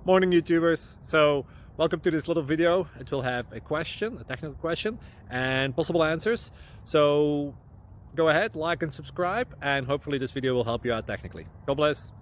Morning YouTubers. So welcome to this little video. It will have a question, a technical question, and possible answers. So go ahead, like and subscribe, and hopefully this video will help you out technically. God bless.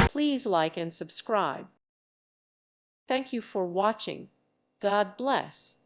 Please like and subscribe. Thank you for watching. God bless.